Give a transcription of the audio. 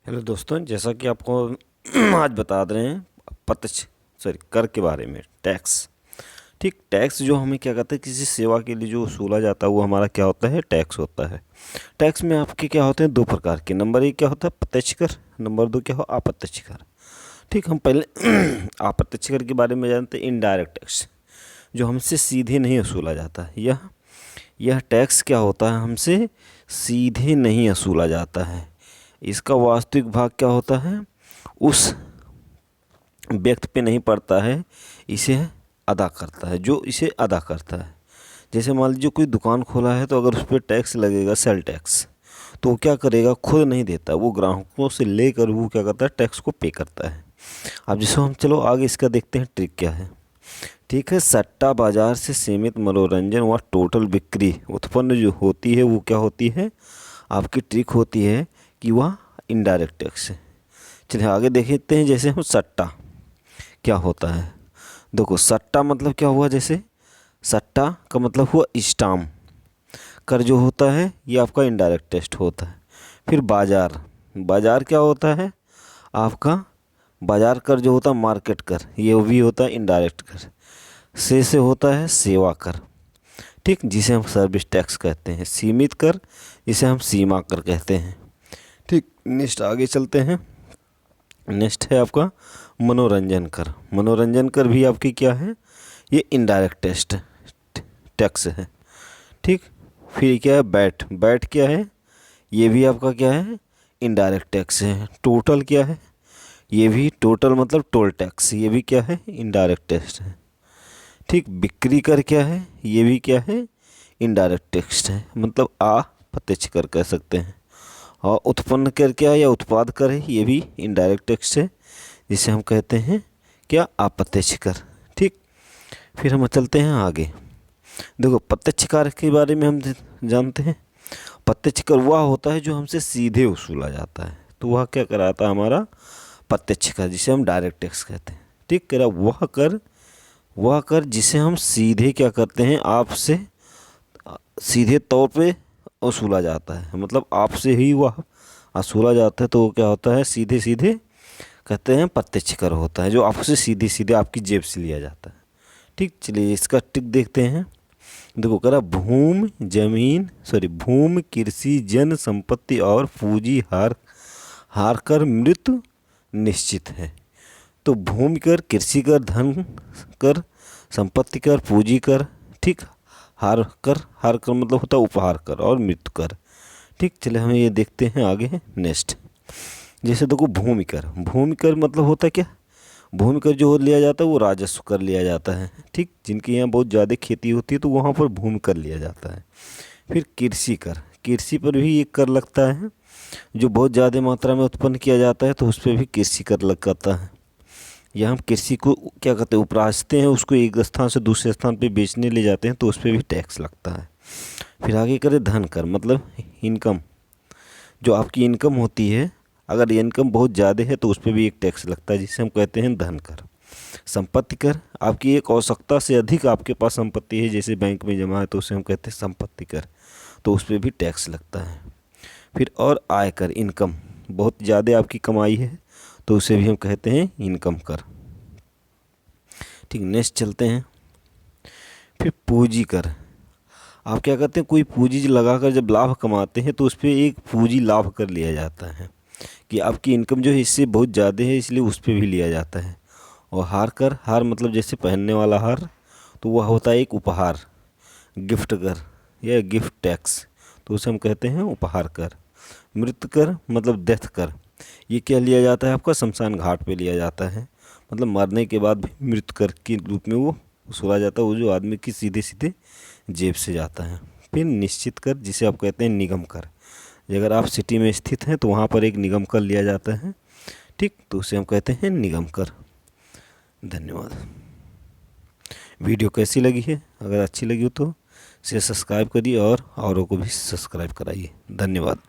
Hello दोस्तों, जैसा कि आपको आज बता रहे हैं कर के बारे में। टैक्स। ठीक, टैक्स जो हमें क्या कहते हैं, किसी सेवा के लिए जो वसूला जाता है वो हमारा क्या होता है, टैक्स होता है। टैक्स में आपके क्या होते हैं, दो प्रकार के। नंबर एक क्या होता है, प्रत्यक्ष कर। नंबर दो क्या हो, अप्रत्यक्ष कर। ठीक, हम पहले अप्रत्यक्ष कर के बारे में जानते हैं। इनडायरेक्ट टैक्स जो हमसे सीधे नहीं वसूला जाता है, यह टैक्स क्या होता है, हमसे सीधे नहीं वसूला जाता है। इसका वास्तविक भाग क्या होता है, उस व्यक्ति पे नहीं पड़ता है, इसे अदा करता है, जो इसे अदा करता है। जैसे मान लीजिए कोई दुकान खोला है, तो अगर उस पर टैक्स लगेगा, सेल टैक्स, तो वो क्या करेगा, खुद नहीं देता, वो ग्राहकों से लेकर वो क्या करता है, टैक्स को पे करता है। अब जिसको हम चलो आगे इसका देखते हैं ट्रिक क्या है। ठीक है, सट्टा बाजार से सीमित मनोरंजन व टोटल बिक्री उत्पन्न जो होती है वो क्या होती है, आपकी ट्रिक होती है कि वह इनडायरेक्ट टैक्स है। चलिए आगे देखते हैं। जैसे हम सट्टा क्या होता है, देखो सट्टा मतलब क्या हुआ, जैसे सट्टा का मतलब हुआ स्टाम्प। कर जो होता है ये आपका इनडायरेक्ट टैक्स होता है। फिर बाजार, बाजार क्या होता है आपका, बाजार कर जो होता है मार्केट कर, ये भी होता है इनडायरेक्ट कर। से होता है सेवा कर, ठीक, जिसे हम सर्विस टैक्स कहते हैं। सीमित कर जिसे हम सीमा कर कहते हैं। ठीक, नेक्स्ट आगे चलते हैं। नेक्स्ट है आपका मनोरंजन कर। मनोरंजन कर भी आपकी क्या है, ये इनडायरेक्ट टैक्स है। ठीक, फिर क्या है बैट, बैट क्या है, ये भी आपका क्या है, इनडायरेक्ट टैक्स है। टोटल क्या है, ये भी टोटल मतलब टोल टैक्स, ये भी क्या है, इनडायरेक्ट टैक्स है। ठीक, बिक्री कर क्या है, ये भी क्या है, इनडायरेक्ट टैक्स है, मतलब अप्रत्यक्ष कर कह सकते हैं। और उत्पन्न कर क्या है, या उत्पाद कर है, ये भी इनडायरेक्ट टैक्स है, जिसे हम कहते हैं क्या, अप्रत्यक्ष कर। ठीक, फिर हम चलते हैं आगे। देखो प्रत्यक्ष कर के बारे में हम जानते हैं। प्रत्यक्ष कर वह होता है जो हमसे सीधे वसूला जाता है, तो वह क्या कराता है, हमारा प्रत्यक्ष कर, जिसे हम डायरेक्ट टैक्स कहते हैं। ठीक, कह रहा वह कर जिसे हम सीधे क्या करते हैं, आपसे सीधे तौर पे वसूला जाता है, मतलब आपसे ही वह वसूला जाता है, तो वो क्या होता है, सीधे सीधे कहते हैं प्रत्यक्ष कर होता है, जो आपसे सीधे सीधे आपकी जेब से लिया जाता है। ठीक, चलिए इसका टिक देखते हैं। देखो कह रहा भूमि कृषि जन संपत्ति और पूंजी हार कर मृत्यु निश्चित है। तो भूमि कर, कृषि कर, धन कर, संपत्ति कर, पूंजी कर, ठीक, हार कर मतलब होता है उपहार कर, और मृत्यु कर। ठीक, चले हम ये देखते हैं आगे नेक्स्ट। जैसे देखो भूमि कर मतलब होता है क्या, भूमि कर जो लिया जाता है वो राजस्व कर लिया जाता है। ठीक, जिनके यहाँ बहुत ज़्यादा खेती होती है तो वहाँ पर भूमि कर लिया जाता है। फिर कृषि कर, कृषि पर भी एक कर लगता है, जो बहुत ज़्यादा मात्रा में उत्पन्न किया जाता है तो उस पर भी कृषि कर लगता है। या हम कृषि को क्या कहते हैं, उपराजते हैं, उसको एक स्थान से दूसरे स्थान पे बेचने ले जाते हैं तो उस पर भी टैक्स लगता है। फिर आगे करें धन कर, मतलब इनकम, जो आपकी इनकम होती है, अगर इनकम बहुत ज़्यादा है तो उस पर भी एक टैक्स लगता है, जिसे हम कहते हैं धन कर। संपत्ति कर, आपकी एक आवश्यकता से अधिक आपके पास संपत्ति है, जैसे बैंक में जमा है, तो उसे हम कहते हैं संपत्ति कर, तो उस पर भी टैक्स लगता है। फिर और आय कर, इनकम, बहुत ज़्यादा आपकी कमाई है तो उसे भी हम कहते हैं इनकम कर। ठीक, नेक्स्ट चलते हैं। फिर पूंजी कर, आप क्या करते हैं, कोई पूंजी लगाकर जब लाभ कमाते हैं तो उस पर एक पूंजी लाभ कर लिया जाता है, कि आपकी इनकम जो है इससे बहुत ज़्यादा है, इसलिए उस पर भी लिया जाता है। और हार कर, हार मतलब जैसे पहनने वाला हार, तो वह होता है एक उपहार, गिफ्ट कर या गिफ्ट टैक्स, तो उसे हम कहते हैं उपहार कर। मृत्यु कर मतलब डेथ कर, ये क्या लिया जाता है, आपका शमशान घाट पे लिया जाता है, मतलब मरने के बाद भी मृत्यु कर के रूप में वो वसूला जाता है, वो जो आदमी की सीधे सीधे जेब से जाता है। फिर निश्चित कर, जिसे आप कहते हैं निगम कर, अगर आप सिटी में स्थित हैं तो वहाँ पर एक निगम कर लिया जाता है। ठीक, तो उसे हम कहते हैं निगम कर। धन्यवाद। वीडियो कैसी लगी है, अगर अच्छी लगी हो तो इसे सब्सक्राइब करिए और औरों को भी सब्सक्राइब कराइए। धन्यवाद।